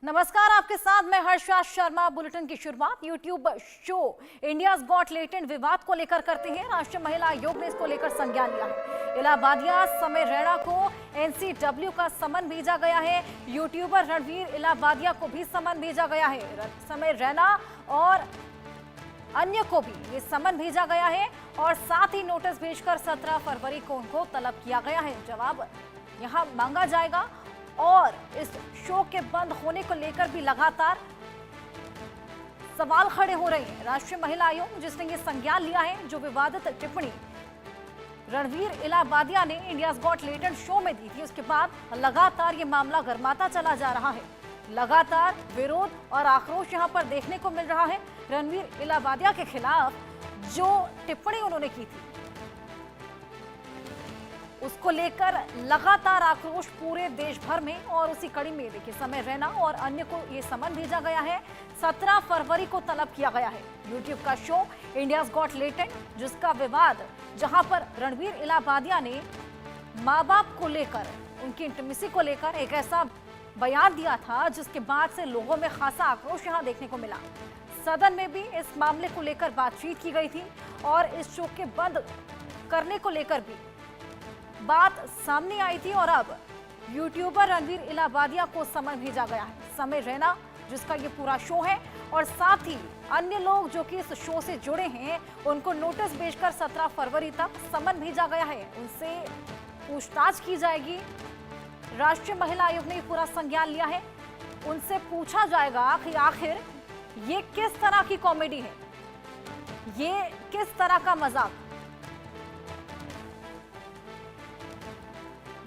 नमस्कार, आपके साथ मैं हर्षा शर्मा। बुलेटिन की शुरुआत YouTube show India's Got talent विवाद को लेकर करते हैं। राष्ट्रीय महिला आयोग ने इसको लेकर संज्ञान लिया है। इलाहाबादिया समय रैना को एनसीडब्ल्यू का समन भेजा गया है। यूट्यूबर रणवीर इलाहाबादिया को भी समन भेजा गया है। समय रैना और अन्य को भी ये समन भेजा गया है और साथ ही नोटिस भेजकर 17 फरवरी को उनको तलब किया गया है। जवाब यहां मांगा जाएगा और इस शो के बंद होने को लेकर भी लगातार सवाल खड़े हो रहे हैं। राष्ट्रीय महिला आयोग जिसने ये संज्ञान लिया है, जो विवादित टिप्पणी रणवीर इलाहाबादिया ने इंडियाज गॉट टैलेंट शो में दी थी, उसके बाद लगातार ये मामला गर्माता चला जा रहा है। लगातार विरोध और आक्रोश यहां पर देखने को मिल रहा है। रणवीर इलाहाबादिया के खिलाफ जो टिप्पणी उन्होंने की थी उसको लेकर लगातार आक्रोश पूरे देश भर में, और उसी कड़ी में देखिए समय रैना और अन्य को ये समन भेजा गया है। 17 फरवरी को तलब किया गया है। यूट्यूब का शो इंडियाज गॉट टैलेंट, जिसका विवाद जहां पर रणवीर इलाहाबादिया ने माँ बाप को लेकर, उनकी इंटीमेसी को लेकर एक ऐसा बयान दिया था जिसके बाद से लोगों में खासा आक्रोश यहां देखने को मिला। सदन में भी इस मामले को लेकर बातचीत की गई थी और इस शो के बंद करने को लेकर भी बात सामने आई थी। और अब यूट्यूबर रणवीर इलाहाबादिया को समन भेजा गया है। समय रैना जिसका ये पूरा शो है और साथ ही अन्य लोग जो कि इस शो से जुड़े हैं, उनको नोटिस भेजकर 17 फरवरी तक समन भेजा गया है। उनसे पूछताछ की जाएगी। राष्ट्रीय महिला आयोग ने पूरा संज्ञान लिया है। उनसे पूछा जाएगा कि आखिर ये किस तरह की कॉमेडी है, ये किस तरह का मजाक।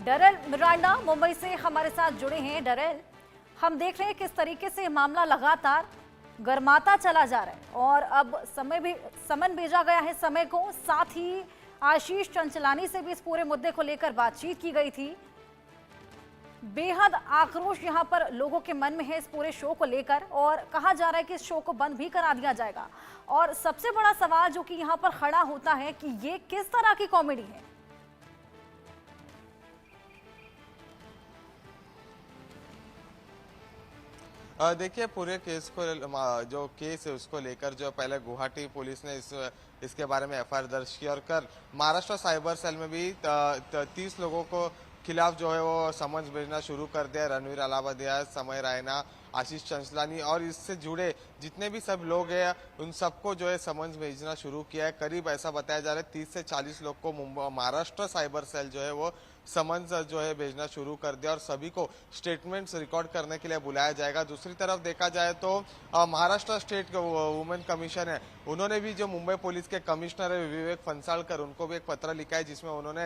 डरेल मिरांडा मुंबई से हमारे साथ जुड़े हैं। डरेल, हम देख रहे हैं किस तरीके से मामला लगातार गर्माता चला जा रहा है और अब समन भेजा गया है समय को। साथ ही आशीष चंचलानी से भी इस पूरे मुद्दे को लेकर बातचीत की गई थी। बेहद आक्रोश यहां पर लोगों के मन में है इस पूरे शो को लेकर और कहा जा रहा है कि इस शो को बंद भी करा दिया जाएगा। और सबसे बड़ा सवाल जो कि यहां पर खड़ा होता है कि ये किस तरह की कॉमेडी है। देखिए, पूरे केस को जो केस है उसको लेकर जो पहले गुवाहाटी पुलिस ने इसके बारे में एफआईआर दर्ज की और कल महाराष्ट्र साइबर सेल में भी 30 लोगों को खिलाफ जो है वो समन्स भेजना शुरू कर दिया। रणवीर इलाहाबादिया, समय रैना, आशीष चंचलानी और इससे जुड़े जितने भी सब लोग हैं उन सबको जो है समन्स भेजना शुरू किया है। करीब ऐसा बताया जा रहा है 30 से 40 लोग को महाराष्ट्र साइबर सेल जो है वो समन्स जो है भेजना शुरू कर दिया और सभी को स्टेटमेंट्स रिकॉर्ड करने के लिए बुलाया जाएगा। दूसरी तरफ देखा जाए तो महाराष्ट्र स्टेट वुमेन कमीशन है, उन्होंने भी जो मुंबई पुलिस के कमिश्नर है विवेक फंसालकर, उनको भी एक पत्र लिखा है जिसमें उन्होंने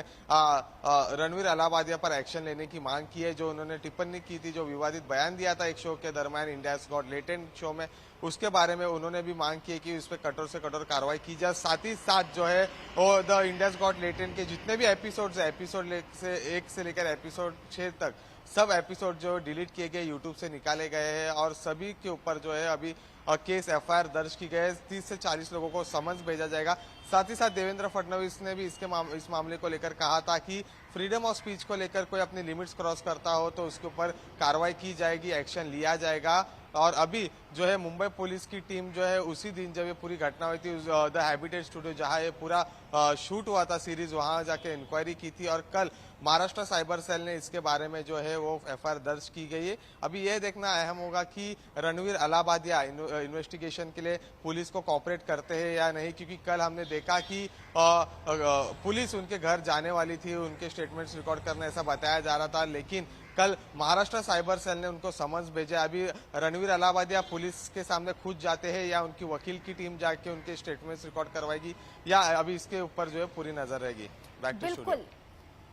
रणवीर इलाहाबादिया पर एक्शन लेने की मांग की है। जो उन्होंने टिप्पणी की थी, जो विवादित बयान दिया था एक शो के दरमियान इंडियाज गॉट टैलेंट शो में, उसके बारे में उन्होंने भी मांग की है कि उस पर कठोर से कठोर कार्रवाई की जाए। साथ ही साथ जो है वो द इंडियाज गॉट टैलेंट के जितने भी एपिसोड्स है, एपिसोड 1 से लेकर एपिसोड 6 तक सब एपिसोड जो डिलीट किए गए, यूट्यूब से निकाले गए हैं और सभी के ऊपर जो है अभी केस एफआईआर दर्ज की गई है। 30 से 40 लोगों को समन्स भेजा जाएगा। साथ ही साथ देवेंद्र फडणवीस ने भी इस मामले को लेकर कहा था कि फ्रीडम ऑफ स्पीच को लेकर कोई अपनी लिमिट्स क्रॉस करता हो तो उसके ऊपर कार्रवाई की जाएगी, एक्शन लिया जाएगा। और अभी जो है मुंबई पुलिस की टीम जो है उसी दिन जब ये पूरी घटना हुई थी, द हैबिटेट स्टूडियो जहां ये पूरा शूट हुआ था सीरीज, वहां जाके इंक्वायरी की थी और कल महाराष्ट्र साइबर सेल ने इसके बारे में जो है वो एफआईआर दर्ज की गई है। अभी ये देखना अहम होगा कि रणवीर इलाहाबादिया इन्वेस्टिगेशन के लिए पुलिस को कॉपरेट करते हैं या नहीं, क्योंकि कल हमने देखा कि पुलिस उनके घर जाने वाली थी, उनके स्टेटमेंट्स रिकॉर्ड करने ऐसा बताया जा रहा था, लेकिन कल महाराष्ट्र साइबर सेल ने उनको समन्स भेजा। अभी रणवीर इलाहाबादिया पुलिस के सामने खुद जाते हैं या उनकी वकील की टीम जाके उनके स्टेटमेंट्स रिकॉर्ड करवाएगी, या अभी इसके ऊपर जो है पूरी नजर रहेगी। बिल्कुल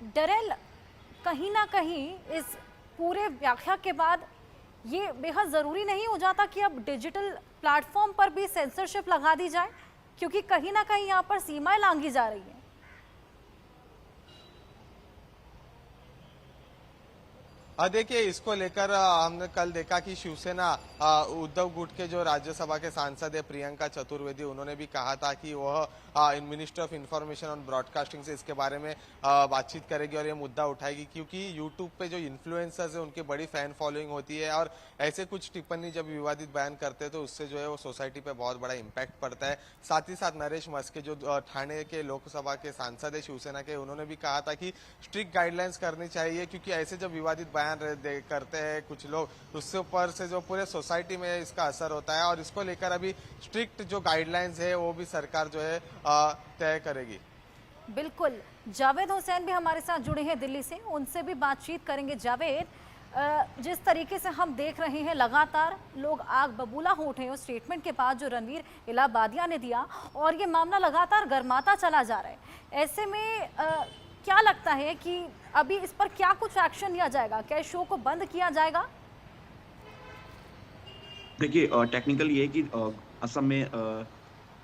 डरेल, कहीं ना कहीं इस पूरे व्याख्या के बाद ये बेहद जरूरी नहीं हो जाता कि अब डिजिटल प्लेटफॉर्म पर भी सेंसरशिप लगा दी जाए, क्योंकि कहीं ना कहीं यहाँ पर सीमाएं लांघी जा रही हैं। देखिए, इसको लेकर हमने कल देखा कि शिवसेना उद्धव गुट के जो राज्यसभा के सांसद है प्रियंका चतुर्वेदी, उन्होंने भी कहा था कि वह मिनिस्टर ऑफ इंफॉर्मेशन और ब्रॉडकास्टिंग से इसके बारे में बातचीत करेगी और ये मुद्दा उठाएगी, क्योंकि यूट्यूब पे जो इन्फ्लुएंसर्स है उनकी बड़ी फैन फॉलोइंग होती है और ऐसे कुछ टिप्पणी जब विवादित बयान करते हैं तो उससे जो है वो सोसाइटी पे बहुत बड़ा इम्पैक्ट पड़ता है। साथ ही साथ नरेश मस्के जो ठाणे के लोकसभा के सांसद है शिवसेना के, उन्होंने भी कहा था कि स्ट्रिक्ट गाइडलाइंस करनी चाहिए, क्योंकि ऐसे जब विवादित बयान करते हैं कुछ लोग, उससे ऊपर से जो पूरे सोसाइटी में इसका असर होता है और इसको लेकर अभी स्ट्रिक्ट जो गाइडलाइंस है वो भी सरकार जो है तय करेगी। बिल्कुल, जावेद हुसैन भी हमारे साथ जुड़े हैं दिल्ली से, उनसे भी बातचीत करेंगे। जावेद, जिस तरीके से हम देख रहे हैं लगातार लोग आग बबूला हो उठे हैं उस स्टेटमेंट के बाद जो रणवीर इलाहाबादिया ने दिया, और ये मामला लगातार गर्माता चला जा रहा है। ऐसे में क्या लगता है कि अभी इस पर क्या कुछ एक्शन लिया जाएगा? क्या इस शो को बंद किया जाएगा? देखिए, टेक्निकल ये है कि असम में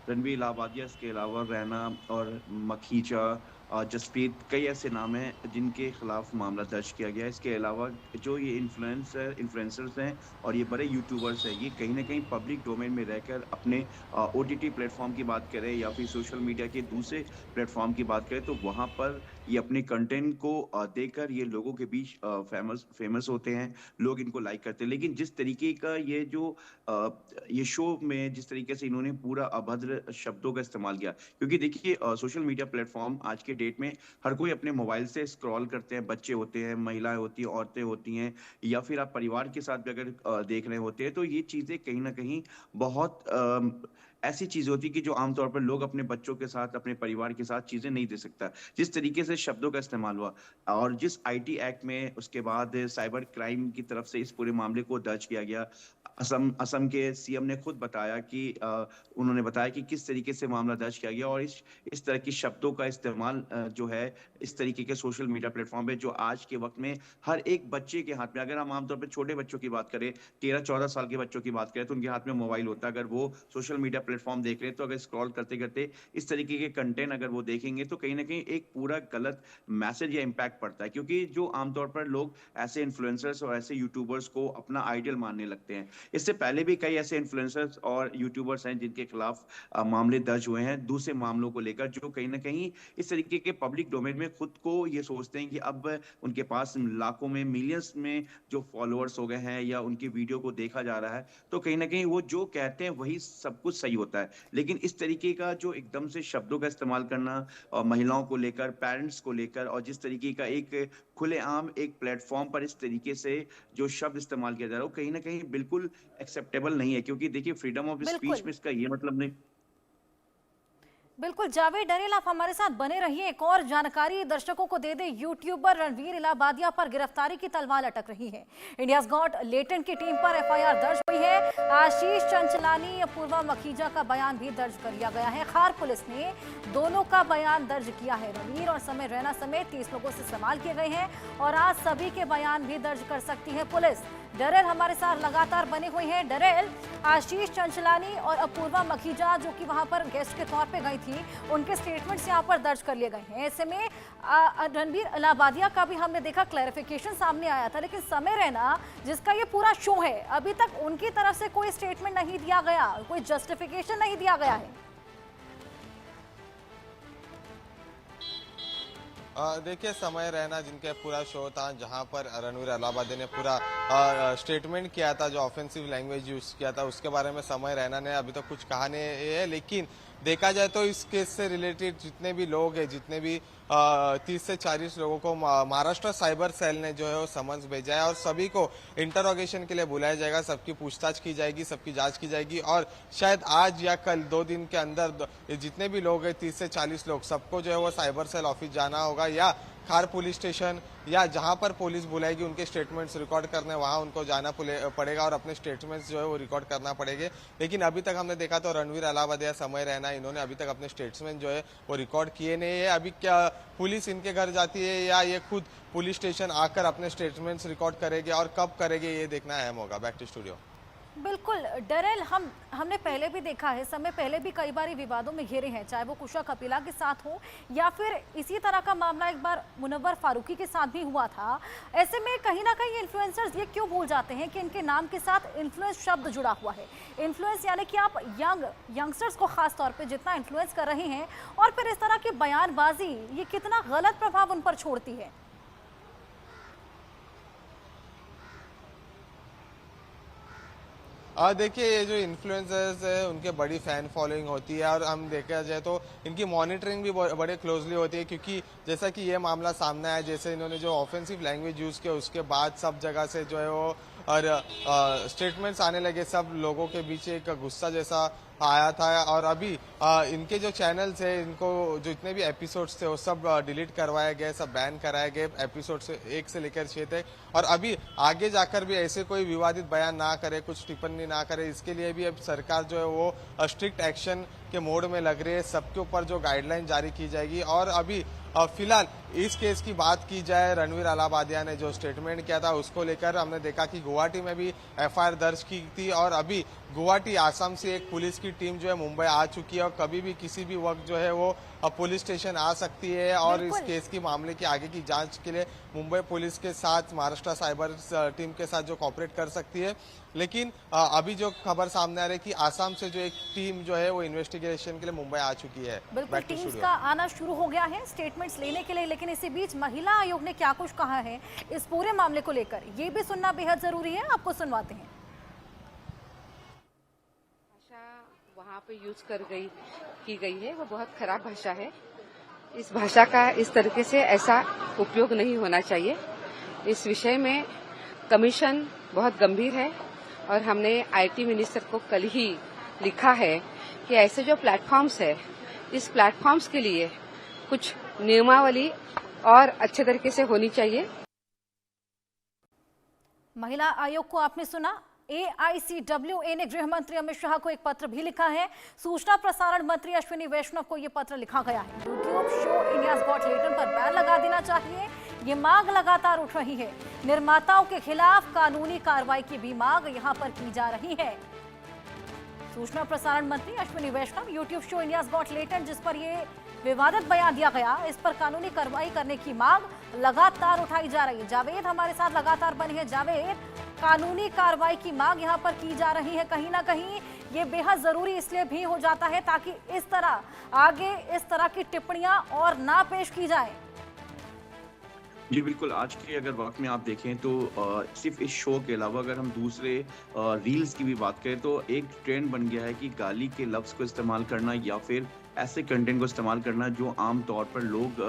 रणवीर इलाहाबादिया, इसके अलावा रैना और मखीजा, जसप्रीत, कई ऐसे नाम हैं जिनके खिलाफ मामला दर्ज किया गया है। इसके अलावा जो ये इन्फ्लुएंसर्स हैं और ये बड़े यूट्यूबर्स हैं, ये कहीं ना कहीं पब्लिक डोमेन में रहकर अपने OTT प्लेटफॉर्म की बात करें या फिर सोशल मीडिया के दूसरे प्लेटफॉर्म की बात करें, तो वहाँ पर ये अपने कंटेंट को देकर ये लोगों के बीच फेमस होते हैं, लोग इनको लाइक करते हैं। लेकिन जिस तरीके का ये शो में जिस तरीके से इन्होंने पूरा अभद्र शब्दों का इस्तेमाल किया, क्योंकि देखिए सोशल मीडिया प्लेटफॉर्म आज के डेट में हर कोई अपने मोबाइल से स्क्रॉल करते हैं, बच्चे होते हैं, महिलाएं होती हैं, औरतें होती हैं, या फिर आप परिवार के साथ भी अगर देख रहे होते हैं, तो ये चीजें कहीं ना कहीं बहुत ऐसी चीज होती है कि जो आमतौर पर लोग अपने बच्चों के साथ, अपने परिवार के साथ चीजें नहीं दे सकता। जिस तरीके से शब्दों का इस्तेमाल हुआ और जिस IT एक्ट में उसके बाद साइबर क्राइम की तरफ से इस पूरे मामले को दर्ज किया गया, असम के CM ने खुद बताया कि उन्होंने बताया कि किस तरीके से मामला दर्ज किया गया और इस तरह की शब्दों का इस्तेमाल जो है इस तरीके के सोशल मीडिया प्लेटफॉर्म पे, जो आज के वक्त में हर एक बच्चे के हाथ में, अगर हम आमतौर पर छोटे बच्चों की बात करें, 13-14 साल के बच्चों की बात करें, तो उनके हाथ में मोबाइल होता है। अगर वो सोशल मीडिया प्लेटफॉर्म देख रहे हैं तो अगर स्क्रॉल करते करते इस तरीके के कंटेंट अगर वो देखेंगे तो कहीं ना कहीं एक पूरा गलत मैसेज या इम्पैक्ट पड़ता है, क्योंकि जो आमतौर पर लोग ऐसे इन्फ्लुएंसर्स और ऐसे यूट्यूबर्स को अपना आइडियल मानने लगते हैं। इससे पहले भी कई ऐसे इन्फ्लुएंसर्स और यूट्यूबर्स हैं जिनके खिलाफ मामले दर्ज हुए हैं दूसरे मामलों को लेकर, जो कहीं ना कहीं इस तरीके के पब्लिक डोमेन में खुद को ये सोचते हैं कि अब उनके पास लाखों में, मिलियंस में जो फॉलोअर्स हो गए हैं या उनकी वीडियो को देखा जा रहा है, तो कहीं ना कहीं वो जो कहते हैं वही सब कुछ सही होता है। लेकिन इस तरीके का जो एकदम से शब्दों का इस्तेमाल करना महिलाओं को लेकर, पेरेंट्स को लेकर, और जिस तरीके का एक खुलेआम एक प्लेटफॉर्म पर इस तरीके से जो शब्द इस्तेमाल किया जा रहा है, वो कहीं ना कहीं बिल्कुल एक्सेप्टेबल नहीं है, क्योंकि देखिए फ्रीडम ऑफ स्पीच में इसका ये मतलब नहीं। बिल्कुल जावेद डरेल, आप हमारे साथ बने रहिए। एक और जानकारी दर्शकों को दे दें, यूट्यूबर रणवीर इलाहाबादिया पर गिरफ्तारी की तलवार लटक रही है। इंडियाज गॉट लेटेंट की टीम पर FIR दर्ज हुई है। आशीष चंचलानी, अपूर्वा मखीजा का बयान भी दर्ज कर लिया गया है। खार पुलिस ने दोनों का बयान दर्ज किया है। रणवीर और समय रैना समेत 30 लोगों से सवाल किए गए हैं और आज सभी के बयान भी दर्ज कर सकती है पुलिस। डरेल हमारे साथ लगातार बने हुए हैं। डरेल, आशीष चंचलानी और अपूर्वा मखीजा जो कि वहां पर गेस्ट के तौर पे गई थी, उनके स्टेटमेंट्स यहाँ पर दर्ज कर लिए गए हैं। ऐसे में रणवीर इलाहाबादिया का भी हमने देखा क्लैरिफिकेशन सामने आया था, लेकिन समय रैना जिसका ये पूरा शो है, अभी तक उनकी तरफ से कोई स्टेटमेंट नहीं दिया गया, कोई जस्टिफिकेशन नहीं दिया गया है। देखिए, समय रहना जिनके पूरा शो था, जहां पर रणवीर इलाहाबादिया ने पूरा स्टेटमेंट किया था, जो ऑफेंसिव लैंग्वेज यूज किया था, उसके बारे में समय रहना ने अभी तक कुछ कहा नहीं है। लेकिन देखा जाए तो इस केस से रिलेटेड जितने भी लोग हैं, जितने भी 30 से 40 लोगों को महाराष्ट्र साइबर सेल ने जो है वो समन्स भेजा है और सभी को इंटरोगेशन के लिए बुलाया जाएगा, सबकी पूछताछ की जाएगी, सबकी जांच की जाएगी और शायद आज या कल 2 दिन के अंदर जितने भी लोग हैं 30 से 40 लोग, सबको जो है वो साइबर सेल ऑफिस जाना होगा या खार पुलिस स्टेशन या जहां पर पुलिस बुलाएगी उनके स्टेटमेंट्स रिकॉर्ड करने, वहां उनको जाना पड़ेगा और अपने स्टेटमेंट्स जो है वो रिकॉर्ड करना पड़ेंगे। लेकिन अभी तक हमने देखा तो रणवीर इलाहाबादिया, समय रहना, इन्होंने अभी तक अपने स्टेटमेंट जो है वो रिकॉर्ड किए नहीं है। अभी क्या पुलिस इनके घर जाती है या ये खुद पुलिस स्टेशन आकर अपने स्टेटमेंट्स रिकॉर्ड करेंगे और कब करेंगे, ये देखना अहम होगा। Back to studio. बिल्कुल डेरेल, हमने पहले भी देखा है, समय पहले भी कई बार विवादों में घिरे हैं, चाहे वो कुशा कपिला के साथ हो या फिर इसी तरह का मामला एक बार मुनव्वर फारूकी के साथ भी हुआ था। ऐसे में कहीं ना कहीं इन्फ्लुएंसर्स ये क्यों भूल जाते हैं कि इनके नाम के साथ इन्फ्लुएंस शब्द जुड़ा हुआ है। इन्फ्लुएंस यानी कि आप यंगस्टर्स को खास तौर पर जितना इन्फ्लुएंस कर रहे हैं और फिर इस तरह की बयानबाजी ये कितना गलत प्रभाव उन पर छोड़ती है। देखिए, ये जो इन्फ्लुएंसर्स है उनके बड़ी फैन फॉलोइंग होती है और हम देखा जाए तो इनकी मॉनिटरिंग भी बड़े क्लोजली होती है, क्योंकि जैसा कि ये मामला सामने आया, जैसे इन्होंने जो ऑफेंसिव लैंग्वेज यूज़ किया उसके बाद सब जगह से जो है वो और स्टेटमेंट्स आने लगे, सब लोगों के बीच एक गुस्सा जैसा आया था। और अभी इनके जो चैनल्स है, इनको जो इतने भी एपिसोड्स थे वो सब डिलीट करवाए गए, सब बैन कराए गए। एपिसोड से 1 से लेकर 6 तक। और अभी आगे जाकर भी ऐसे कोई विवादित बयान ना करे, कुछ टिप्पणी ना करे, इसके लिए भी अब सरकार जो है वो स्ट्रिक्ट एक्शन के मोड में लग रही है। सबके ऊपर जो गाइडलाइन जारी की जाएगी। और अभी फिलहाल इस केस की बात की जाए, रणवीर अलाहाबादिया ने जो स्टेटमेंट किया था उसको लेकर हमने देखा कि गुवाहाटी में भी एफआईआर दर्ज की थी और अभी गुवाहाटी आसाम से एक पुलिस की टीम जो है मुंबई आ चुकी है और कभी भी किसी भी वक्त जो है वो पुलिस स्टेशन आ सकती है और इस केस की मामले की आगे की जांच के लिए मुंबई पुलिस के साथ महाराष्ट्र साइबर टीम के साथ जो कॉपरेट कर सकती है। लेकिन अभी जो खबर सामने आ रही है कि आसाम से जो एक टीम जो है वो इन्वेस्टिगेशन के लिए मुंबई आ चुकी है। बिल्कुल, टीम्स का आना शुरू हो गया है स्टेटमेंट्स लेने के लिए। लेकिन इसी बीच महिला आयोग ने क्या कुछ कहा है इस पूरे मामले को लेकर, ये भी सुनना बेहद जरूरी है। आपको सुनवाते हैं। वहाँ पे यूज की गई है वो बहुत खराब भाषा है। इस भाषा का इस तरीके से ऐसा उपयोग नहीं होना चाहिए। इस विषय में कमीशन बहुत गंभीर है और हमने आईटी मिनिस्टर को कल ही लिखा है कि ऐसे जो प्लेटफॉर्म्स है, इस प्लेटफॉर्म्स के लिए कुछ नियमावली और अच्छे तरीके से होनी चाहिए। महिला आयोग को आपने सुना। AICWA ने गृह मंत्री अमित शाह को एक पत्र भी लिखा है। सूचना प्रसारण मंत्री अश्विनी वैष्णव को यह पत्र लिखा गया है। YouTube show India's Got talent पर बैन लगा देना चाहिए, ये मांग लगातार उठ रही है। निर्माताओं के खिलाफ कानूनी कार्रवाई की भी मांग यहां पर की जा रही है। सूचना प्रसारण मंत्री Ashwini Vaishnav, YouTube show India's Got Talent जिस पर ये विवादित बयान दिया गया, इस पर कानूनी कार्रवाई करने की मांग लगातार उठाई जा रही है। जावेद हमारे साथ लगातार बने हैं। जावेद, कानूनी कार्रवाई की मांग यहां पर की जा रही है। कहीं ना कहीं ये बेहद जरूरी इसलिए भी हो जाता है ताकि इस तरह आगे इस तरह की टिप्पणियां और ना पेश की जाए। जी बिल्कुल, आज के अगर वक्त में आप देखें तो सिर्फ इस शो के अलावा अगर हम दूसरे रील्स की भी बात करें तो एक ट्रेंड बन गया है कि गाली के लफ्ज़ को इस्तेमाल करना या फिर ऐसे कंटेंट को इस्तेमाल करना जो आम तौर पर लोग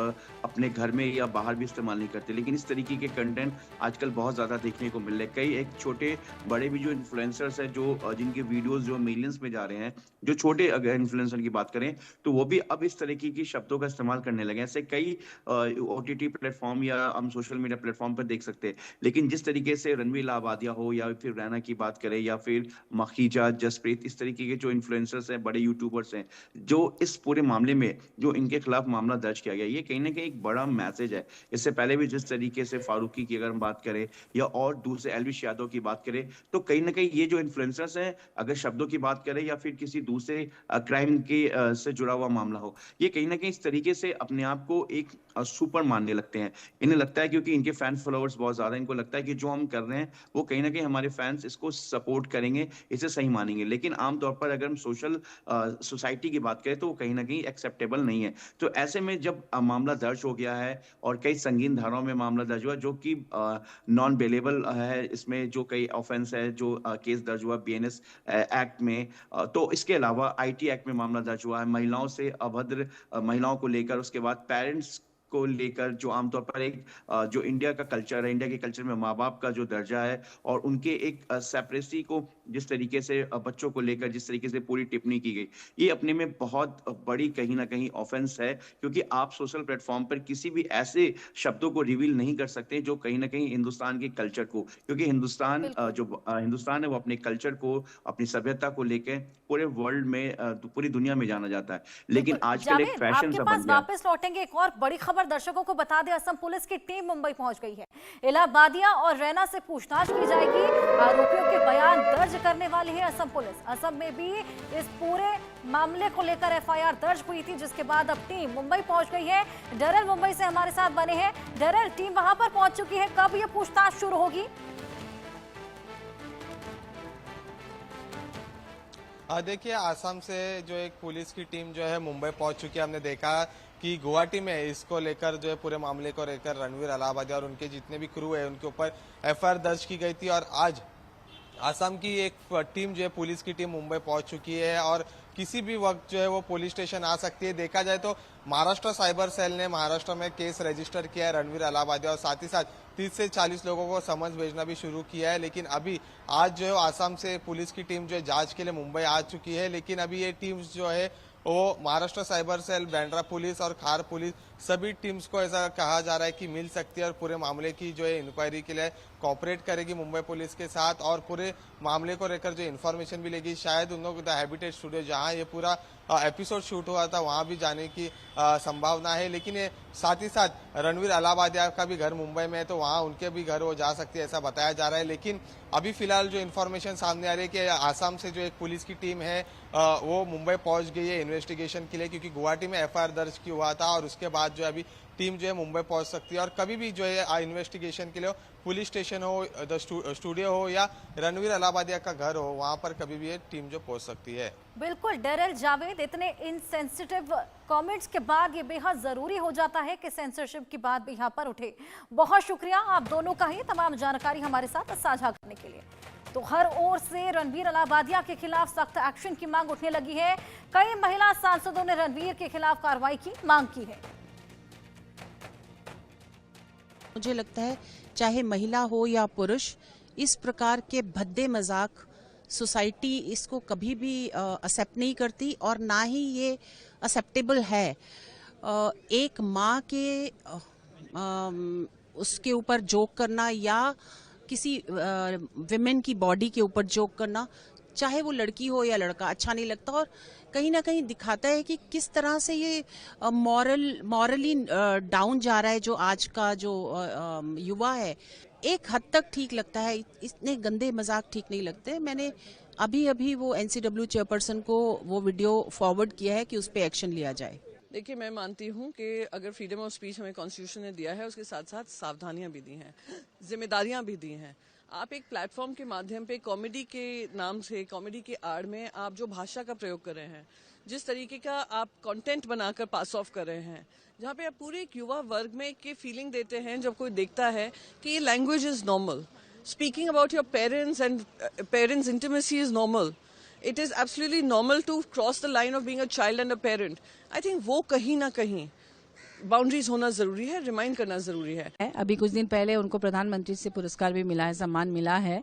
अपने घर में या बाहर भी इस्तेमाल नहीं करते। लेकिन इस तरीके के कंटेंट आजकल बहुत ज़्यादा देखने को मिल रहे हैं। कई एक छोटे बड़े भी जो इन्फ्लुएंसर्स हैं जो जिनके वीडियोस जो मिलियंस में जा रहे हैं, जो छोटे अगर इन्फ्लुएंसर की बात करें तो वो भी अब इस तरीके की शब्दों का इस्तेमाल करने लगे हैं। ऐसे कई OTT प्लेटफॉर्म या हम सोशल मीडिया प्लेटफॉर्म पर देख सकते हैं। लेकिन जिस तरीके से रणवीर अलाहाबादिया हो या फिर रैना की बात करें या फिर मखीजा, जसप्रीत, इस तरीके के जो इन्फ्लुएंसर्स हैं, बड़े यूट्यूबर्स हैं, जो इस पूरे मामले में जो इनके खिलाफ मामला दर्ज किया गया, ये कहीं ना कहीं एक बड़ा मैसेज है। इससे पहले भी जिस तरीके से फारूकी की अगर हम बात करें या और दूसरे एलविश यादव की बात करें तो कहीं ना कहीं ये जो इन्फ्लुएंसर्स हैं, अगर शब्दों की बात करें या फिर किसी दूसरे क्राइम के से जुड़ा हुआ मामला हो, ये कहीं ना कहीं इस तरीके से अपने आप को एक सुपर मानने लगते हैं। इन्हें लगता है क्योंकि इनके फैन फॉलोअर्स बहुत ज्यादा, इनको लगता है कि जो हम कर रहे हैं वो कहीं ना कहीं हमारे फैंस इसको सपोर्ट करेंगे, इसे सही मानेंगे। लेकिन आमतौर पर अगर हम सोसाइटी की बात करें तो वो कहीं ना कहीं एक्सेप्टेबल नहीं है। तो ऐसे में जब मामला दर्ज हो गया है और कई संगीन धाराओं में मामला दर्ज हुआ जो कि नॉन बेलेबल है, इसमें जो कई ऑफेंस है जो केस दर्ज हुआ BNS एक्ट में, तो इसके अलावा IT एक्ट में मामला दर्ज हुआ है महिलाओं से अभद्र महिलाओं को लेकर, उसके बाद पेरेंट्स को लेकर जो आमतौर पर एक जो इंडिया का कल्चर है, इंडिया के कल्चर में माँ बाप का जो दर्जा है और उनके एक सेपरेसी को जिस तरीके से बच्चों को लेकर जिस तरीके से पूरी टिप्पणी की गई, ये अपने में बहुत बड़ी कहीं ना कहीं ऑफेंस है। क्योंकि आप सोशल प्लेटफॉर्म पर किसी भी ऐसे शब्दों को रिवील नहीं कर सकते जो कहीं ना कहीं हिंदुस्तान के कल्चर को, क्योंकि हिंदुस्तान हिंदुस्तान है वो अपने कल्चर को, अपनी सभ्यता को लेकर पूरे वर्ल्ड में, पूरी दुनिया में जाना जाता है। लेकिन आजकल एक फैशन सा बन गया। वापस लौटेंगे, एक और बड़ी खबर दर्शकों को बता दें, असम पुलिस की टीम मुंबई पहुंच गई है। इलाहाबादिया और रैना से पूछताछ की जाएगी। आरोपियों के बयान दर्ज करने करने वाली है असम पुलिस। असम में भी इस पूरे मामले को लेकर एफआईआर दर्ज हुई थी, जिसके बाद अब टीम मुंबई पहुंच गई है। डरेल मुंबई से हमारे साथ बने हैं। डरेल, टीम वहां पर पहुंच चुकी है, कब ये पूछताछ शुरू होगी? देखिए, आसाम से जो एक पुलिस की टीम जो है मुंबई पहुंच चुकी है। हमने देखा कि गुवाहाटी में इसको लेकर जो है पूरे मामले को लेकर रणवीर अलाहाबादी और उनके जितने भी क्रू है उनके ऊपर एफआईआर दर्ज की गई थी, और आज आसाम की एक टीम जो है पुलिस की टीम मुंबई पहुंच चुकी है और किसी भी वक्त जो है वो पुलिस स्टेशन आ सकती है। देखा जाए तो महाराष्ट्र साइबर सेल ने महाराष्ट्र में केस रजिस्टर किया है रणवीर अलाहाबादी और साथ ही साथ 30 से 40 लोगों को समन्स भेजना भी शुरू किया है। लेकिन अभी आज जो है आसाम से पुलिस की टीम जो है जांच के लिए मुंबई आ चुकी है। लेकिन अभी ये टीम्स जो है वो Maharashtra cyber cell, Bandra police और खार पुलिस सभी टीम्स को ऐसा कहा जा रहा है कि मिल सकती है और पूरे मामले की जो है इंक्वायरी के लिए कोऑपरेट करेगी मुंबई पुलिस के साथ और पूरे मामले को लेकर जो इन्फॉर्मेशन भी लेगी। शायद उन लोग द हैबिटेट स्टूडियो जहां ये पूरा एपिसोड शूट हुआ था वहां भी जाने की संभावना है। लेकिन ये साथ ही साथ रणवीर अलाहाबादी का भी घर मुंबई में है, तो वहां उनके भी घर वो जा सकती है ऐसा बताया जा रहा है। लेकिन अभी फिलहाल जो इन्फॉर्मेशन सामने आ रही है कि आसाम से जो एक पुलिस की टीम है वो मुंबई पहुंच गई है इन्वेस्टिगेशन के लिए, क्योंकि गुवाहाटी में एफआईआर दर्ज किया हुआ था और उसके बाद जो अभी टीम जो है मुंबई पहुंच सकती है और कभी भी जो है इन्वेस्टिगेशन के लिए पुलिस स्टेशन हो, द स्टूडियो हो या रणवीर अलाहाबादी का घर हो, वहां पर कभी भी ये टीम जो पहुंच सकती है। बिल्कुल डेरेल जावेद, इतने इनसेंसिटिव कमेंट्स के बाद ये बेहद जरूरी हो जाता है कि सेंसरशिप की बात भी यहाँ पर उठे। बहुत शुक्रिया आप दोनों का ही तमाम जानकारी हमारे साथ साझा करने के लिए। तो हर ओर से रणवीर अलाहाबादिया के खिलाफ सख्त एक्शन की मांग उठने लगी है। कई महिला सांसदों ने रणवीर के खिलाफ कार्रवाई की मांग की है। मुझे लगता है चाहे महिला हो या पुरुष, इस प्रकार के भद्दे मजाक सोसाइटी इसको कभी भी एक्सेप्ट नहीं करती और ना ही ये एक्सेप्टेबल है। एक माँ के उसके ऊपर जोक करना या किसी विमेन की बॉडी के ऊपर जोक करना, चाहे वो लड़की हो या लड़का, अच्छा नहीं लगता और कहीं ना कहीं दिखाता है कि किस तरह से ये मॉरली डाउन जा रहा है जो आज का जो युवा है। एक हद तक ठीक लगता है, इतने गंदे मजाक ठीक नहीं लगते। मैंने अभी वो एनसीडब्ल्यू चेयरपर्सन को वो वीडियो फॉरवर्ड किया है कि उस पर एक्शन लिया जाए। देखिए, मैं मानती हूँ कि अगर फ्रीडम ऑफ स्पीच हमें कॉन्स्टिट्यूशन ने दिया है, उसके साथ साथ सावधानियां भी दी हैं, जिम्मेदारियां भी दी हैं। आप एक प्लेटफॉर्म के माध्यम पे कॉमेडी के नाम से, कॉमेडी के आड़ में आप जो भाषा का प्रयोग कर रहे हैं, जिस तरीके का आप कंटेंट बनाकर पास ऑफ कर रहे हैं, जहाँ पे आप पूरे एक युवा वर्ग में एक फीलिंग देते हैं जब कोई देखता है कि ये language is normal, speaking about your parents and parents intimacy is normal, it is absolutely normal to cross the line of being a child and a parent. I think वो कहीं ना कहीं बाउंड्रीज होना जरूरी है, रिमाइंड करना जरूरी है। अभी कुछ दिन पहले उनको प्रधानमंत्री से पुरस्कार भी मिला है, सम्मान मिला है,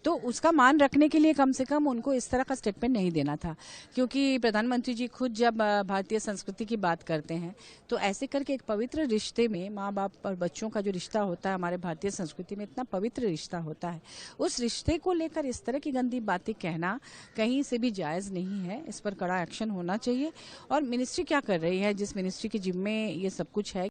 तो उसका मान रखने के लिए कम से कम उनको इस तरह का स्टेटमेंट नहीं देना था, क्योंकि प्रधानमंत्री जी खुद जब भारतीय संस्कृति की बात करते हैं तो ऐसे करके एक पवित्र रिश्ते में माँ बाप और बच्चों का जो रिश्ता होता है हमारे भारतीय संस्कृति में इतना पवित्र रिश्ता होता है, उस रिश्ते को लेकर इस तरह की गंदी बातें कहना कहीं से भी जायज नहीं है। इस पर कड़ा एक्शन होना चाहिए और मिनिस्ट्री क्या कर रही है, जिस मिनिस्ट्री के जिम्मे ये सब कुछ है।